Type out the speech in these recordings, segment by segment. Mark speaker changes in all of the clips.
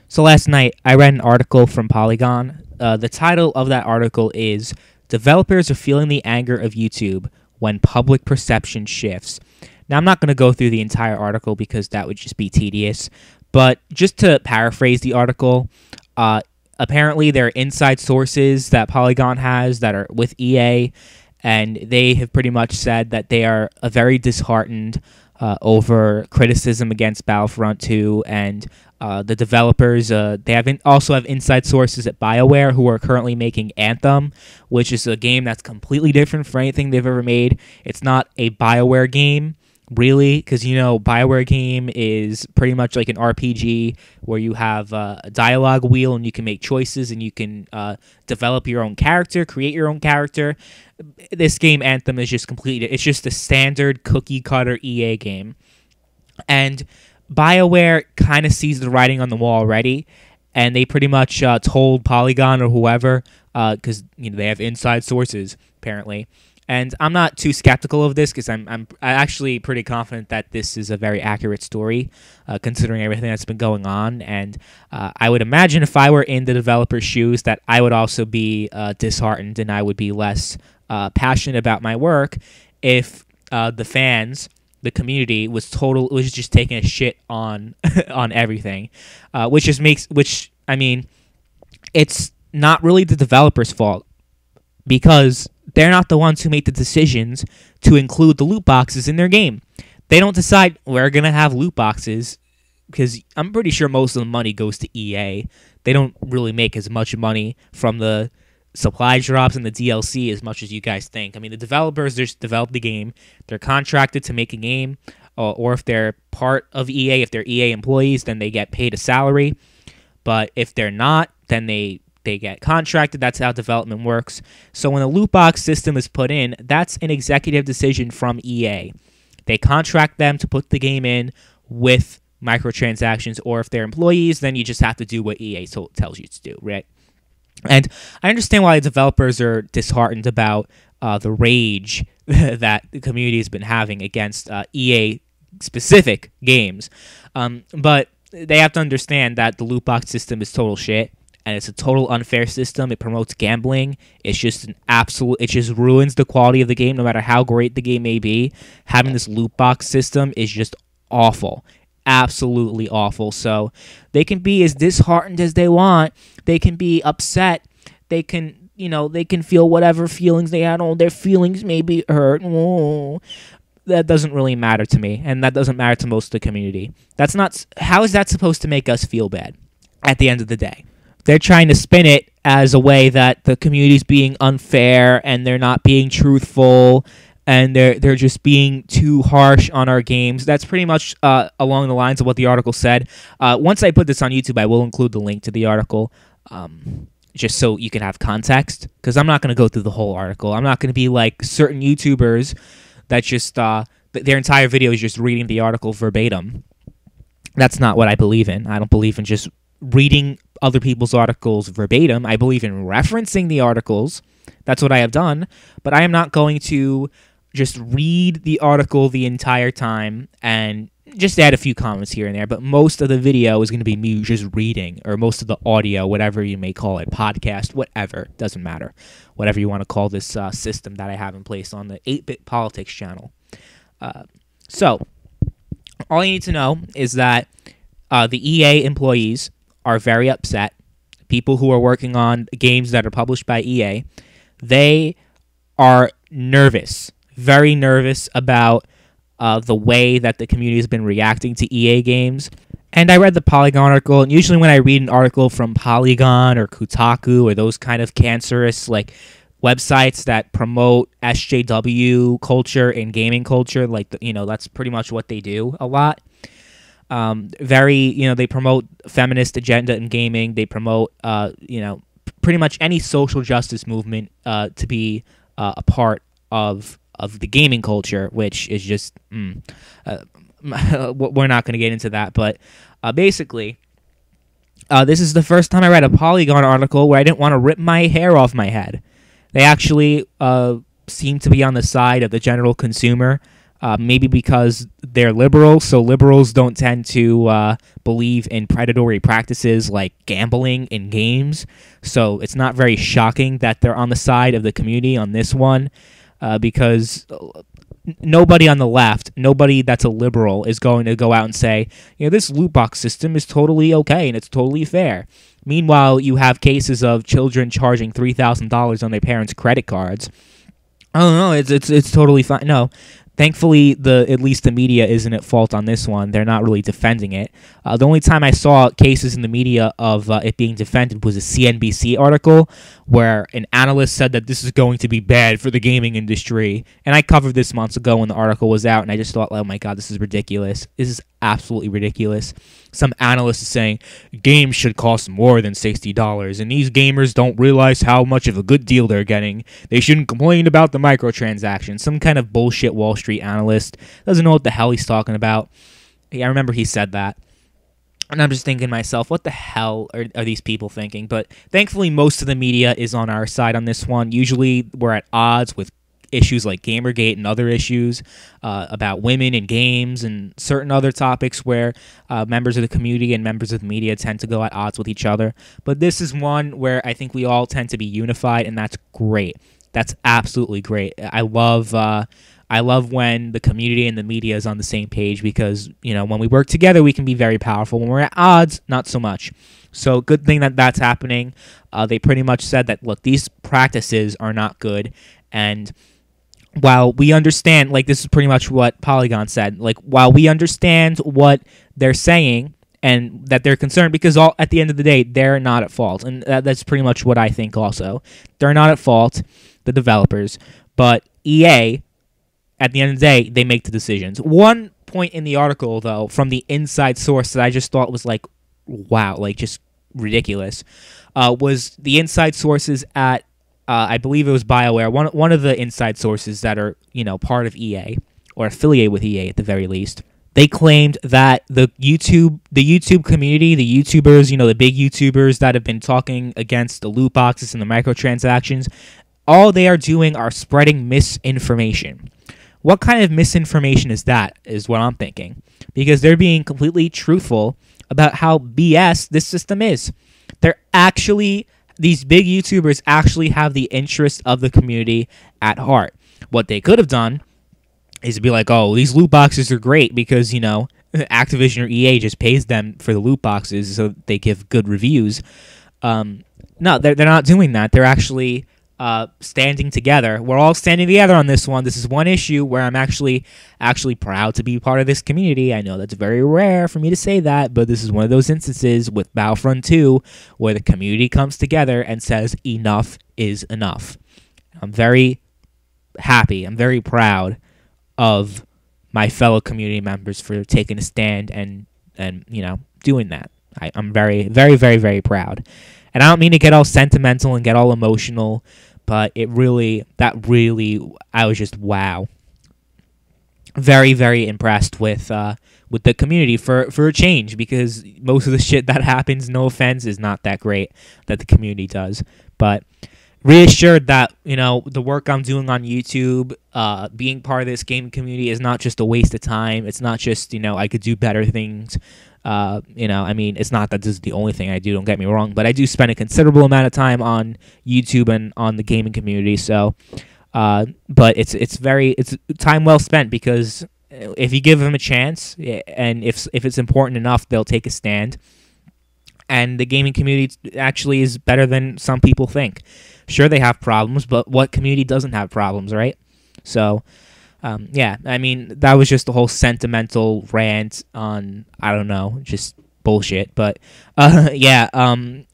Speaker 1: So last night, I read an article from Polygon. The title of that article is "Developers are feeling the anger of YouTube when public perception shifts." Now, I'm not going to go through the entire article because that would just be tedious. But just to paraphrase the article, apparently there are inside sources that Polygon has that are with EA, and they have pretty much said that they are very disheartened over criticism against Battlefront 2, and the developers, they also have inside sources at BioWare who are currently making Anthem, which is a game that's completely different from anything they've ever made. It's not a BioWare game, really, because, you know, BioWare game is pretty much like an RPG where you have a dialogue wheel and you can make choices and you can develop your own character, create your own character. This game, Anthem, is just completely, it's just a standard cookie-cutter EA game. And BioWare kind of sees the writing on the wall already, and they pretty much told Polygon or whoever, because they have inside sources, apparently. And I'm not too skeptical of this because I'm actually pretty confident that this is a very accurate story, considering everything that's been going on. And I would imagine if I were in the developer's shoes that I would also be disheartened and I would be less passionate about my work if the fans, the community, was just taking a shit on on everything, which I mean, it's not really the developer's fault because they're not the ones who make the decisions to include the loot boxes in their game. They don't decide we're going to have loot boxes because I'm pretty sure most of the money goes to EA. They don't really make as much money from the supply drops and the DLC as much as you guys think. I mean, the developers just develop the game. They're contracted to make a game, or if they're part of EA, if they're EA employees, then they get paid a salary. But if they're not, then they get contracted. That's how development works. So when a loot box system is put in, that's an executive decision from EA. They contract them to put the game in with microtransactions, or if they're employees, then you just have to do what EA tells you to do, right? And I understand why developers are disheartened about the rage that the community has been having against EA-specific games. But they have to understand that the loot box system is total shit, and it's a total unfair system. It promotes gambling. It's just it just ruins the quality of the game, no matter how great the game may be. Having this loot box system is just awful. Absolutely awful. So they can be as disheartened as they want. They can be upset. They can, they can feel whatever feelings they had. Oh, their feelings may be hurt. Oh. That doesn't really matter to me, and that doesn't matter to most of the community. How is that supposed to make us feel bad at the end of the day? They're trying to spin it as a way that the community's being unfair and they're not being truthful and they're just being too harsh on our games. That's pretty much along the lines of what the article said. Once I put this on YouTube, I will include the link to the article just so you can have context, because I'm not going to go through the whole article. I'm not going to be like certain YouTubers that just their entire video is just reading the article verbatim. That's not what I believe in. I don't believe in just reading other people's articles verbatim. I believe in referencing the articles. That's what I have done. But I am not going to just read the article the entire time and just add a few comments here and there. But most of the video is going to be me just reading, or most of the audio, whatever you may call it, podcast, whatever. Doesn't matter. Whatever you want to call this system that I have in place on the 8-Bit Politics channel. So, all you need to know is that the EA employees are very upset. People who are working on games that are published by EA, they are nervous, very nervous about the way that the community has been reacting to EA games. And I read the Polygon article, and usually when I read an article from Polygon or Kotaku or those kind of cancerous websites that promote SJW culture and gaming culture, that's pretty much what they do a lot. They promote feminist agenda in gaming. They promote, pretty much any social justice movement to be a part of the gaming culture, which is just, we're not going to get into that. But basically, this is the first time I read a Polygon article where I didn't want to rip my hair off my head. They actually seem to be on the side of the general consumer. Maybe because they're liberal, so liberals don't tend to believe in predatory practices like gambling in games. So it's not very shocking that they're on the side of the community on this one, because nobody on the left, nobody that's a liberal, is going to go out and say, this loot box system is totally okay and it's totally fair. Meanwhile, you have cases of children charging $3,000 on their parents' credit cards. Oh no, it's totally fine. No, thankfully, at least the media isn't at fault on this one. They're not really defending it. The only time I saw cases in the media of it being defended was a CNBC article where an analyst said that this is going to be bad for the gaming industry. And I covered this months ago when the article was out, and I just thought, oh my god, this is ridiculous. This is absolutely ridiculous. Some analyst is saying games should cost more than $60, and these gamers don't realize how much of a good deal they're getting. They shouldn't complain about the microtransactions. Some kind of bullshit Wall Street analyst doesn't know what the hell he's talking about. Yeah, I remember he said that. And I'm just thinking to myself, what the hell are these people thinking? But thankfully, most of the media is on our side on this one. Usually, we're at odds with issues like Gamergate and other issues about women in games and certain other topics where members of the community and members of the media tend to go at odds with each other. But this is one where I think we all tend to be unified, and that's great. That's absolutely great. I love when the community and the media is on the same page, because when we work together, we can be very powerful. When we're at odds, not so much. So good thing that that's happening. They pretty much said that, look, these practices are not good, and while we understand, like, this is pretty much what Polygon said, like, while we understand what they're saying and that they're concerned, because at the end of the day, they're not at fault. And that's pretty much what I think also. They're not at fault, the developers, but EA, at the end of the day, they make the decisions. One point in the article, though, from the inside source that I just thought was like, wow, like just ridiculous, was the inside sources at I believe it was BioWare, one of the inside sources that are, part of EA, or affiliated with EA at the very least. They claimed that the YouTube community, the YouTubers, the big YouTubers that have been talking against the loot boxes and the microtransactions, all they are doing are spreading misinformation. What kind of misinformation is that, is what I'm thinking. Because they're being completely truthful about how BS this system is. These big YouTubers actually have the interest of the community at heart. What they could have done is to be like, oh, these loot boxes are great because, Activision or EA just pays them for the loot boxes so they give good reviews. No, they're not doing that. They're actually standing together. We're all standing together on this one. This is one issue where I'm actually proud to be part of this community. I know that's very rare for me to say that, but this is one of those instances with Battlefront 2 where the community comes together and says enough is enough. I'm very happy. I'm very proud of my fellow community members for taking a stand and doing that. I'm very, very, very, very proud. And I don't mean to get all sentimental and get all emotional, but I was just, wow. Very, very impressed with the community for a change, because most of the shit that happens, no offense, is not that great that the community does. But reassured that, the work I'm doing on YouTube, being part of this gaming community is not just a waste of time. It's not just, I could do better things. It's not that this is the only thing I do, don't get me wrong, but I do spend a considerable amount of time on YouTube and on the gaming community, so, but it's time well spent, because if you give them a chance, and if it's important enough, they'll take a stand, and the gaming community actually is better than some people think. Sure, they have problems, but what community doesn't have problems, right? So, that was just the whole sentimental rant on, I don't know, just bullshit. But, I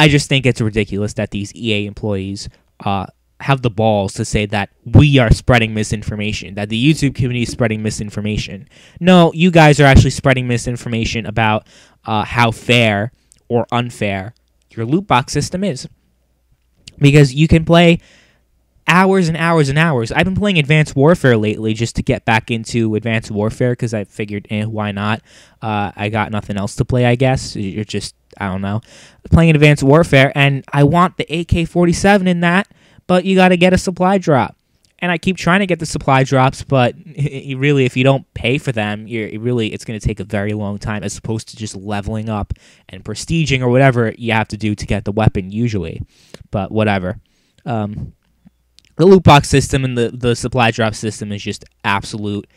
Speaker 1: just think it's ridiculous that these EA employees have the balls to say that we are spreading misinformation, that the YouTube community is spreading misinformation. No, you guys are actually spreading misinformation about how fair or unfair your loot box system is. Because you can play hours and hours and hours. I've been playing Advanced Warfare lately just to get back into Advanced Warfare because I figured, why not? I got nothing else to play, I guess. You're just, I don't know, playing Advanced Warfare, and I want the AK-47 in that, but you got to get a supply drop. And I keep trying to get the supply drops, but really, if you don't pay for them, it's going to take a very long time, as opposed to just leveling up and prestiging or whatever you have to do to get the weapon usually. But whatever. The loot box system and the supply drop system is just absolute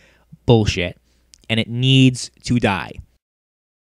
Speaker 1: bullshit, and it needs to die.